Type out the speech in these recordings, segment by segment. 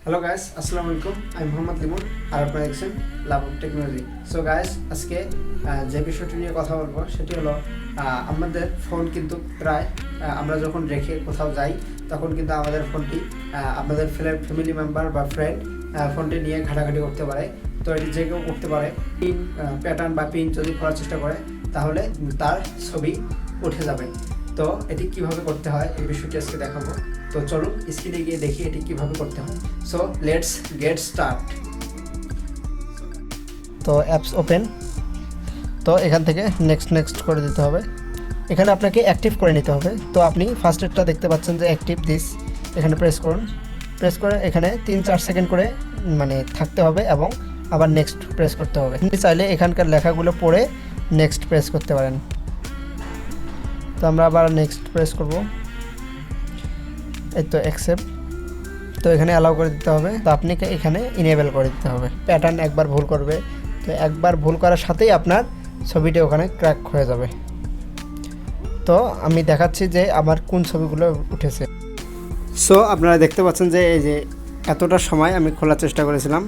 Hello guys, আসসালামু আলাইকুম। আমি মোহাম্মদ লিমন আর আপনারা দেখছেন লাভ টেকনোলজি। সো গাইস, আজকে যে বিষয়টি নিয়ে কথা বলবো সেটি হলো আমাদের ফোন কিন্তু প্রায় আমরা যখন রেখে কোথাও যাই তখন কিন্তু আমাদের ফোনটি আপনাদের ফ্যামিলি মেম্বার বা ফ্রেন্ড ফোনটি নিয়ে ঘাটাঘাটি করতে পারে। তো এটি যে কেউ করতে পারে। পিন প্যাটার্ন বা পিন যদি খোলার চেষ্টা করে তাহলে তার ছবি উঠে যাবে। তো এটি কিভাবে করতে হয় এই বিষয়টি আজকে দেখাবো। তো চলুন স্ক্রিনে গিয়ে দেখি এটি কিভাবে করতে হয়। So let's get start. তো অ্যাপস ওপেন। তো এখান থেকে নেক্সট করে দিতে হবে। এখানে আপনাকে অ্যাক্টিভ করে নিতে হবে। তো আপনি ফার্স্টেরটা দেখতে পাচ্ছেন যে অ্যাক্টিভ দিস, এখানে প্রেস করুন। প্রেস করে এখানে 3-4 সেকেন্ড করে থাকতে হবে এবং আবার নেক্সট প্রেস করতে হবে। আপনি চাইলে এখানকার লেখাগুলো পড়ে নেক্সট প্রেস করতে পারেন। তো আমরা আবার নেক্সট প্রেস করব। এই তো অ্যাকসেপ্ট। তো এখানে অ্যালাউ করে দিতে হবে। তো আপনাকে এখানে ইনেবল করে দিতে হবে। প্যাটার্ন একবার ভুল করবে, তো একবার ভুল করার সাথেই আপনার ছবিটি ওখানে ক্র্যাক হয়ে যাবে। তো আমি দেখাচ্ছি যে আমার কোন ছবিগুলো উঠেছে। সো আপনারা দেখতে পাচ্ছেন যে এই যে এতটা সময় আমি খোলার চেষ্টা করেছিলাম,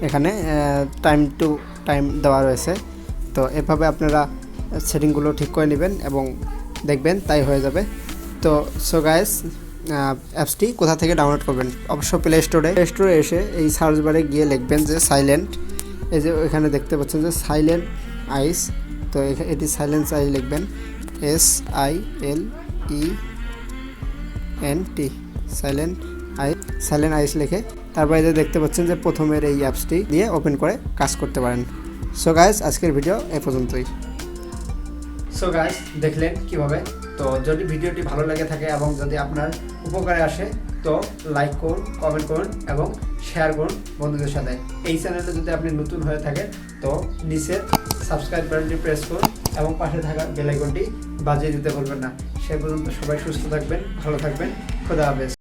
এখানে টাইম টু টাইম দেওয়া রয়েছে। তো এভাবে আপনারা সেটিংগুলো ঠিক করে নেবেন এবং দেখবেন তাই হয়ে যাবে। তো সো গাইস, অ্যাপসটি কোথা থেকে ডাউনলোড করবেন? অবশ্য প্লে স্টোরে এসে এই সার্চ বারে গিয়ে লিখবেন যে সাইলেন্ট। এই যে এখানে দেখতে পাচ্ছেন যে সাইলেন্ট আইস। তো এটি সাইলেন্ট আইস লিখবেন, SILENT, সাইলেন্ট আইস লিখে তারপরে যে দেখতে পাচ্ছেন যে প্রথমের এই অ্যাপসটি দিয়ে ওপেন করে কাজ করতে পারেন। সো গাইস, আজকের ভিডিও এ পর্যন্তই। সো গাইস, দেখলেন কিভাবে। তো যদি ভিডিওটি ভালো লেগে থাকে এবং যদি আপনার উপকারে আসে তো লাইক করুন, কমেন্ট করুন এবং শেয়ার করুন বন্ধুদের সাথে। এই চ্যানেলে যদি আপনি নতুন হয়ে থাকেন তো নিচে সাবস্ক্রাইব বাটনটি প্রেস করুন এবং পাশে থাকা বেল আইকনটি বাজিয়ে দিতে ভুলবেন না। সে পর্যন্ত সবাই সুস্থ থাকবেন, ভালো থাকবেন। খোদা হাফেজ।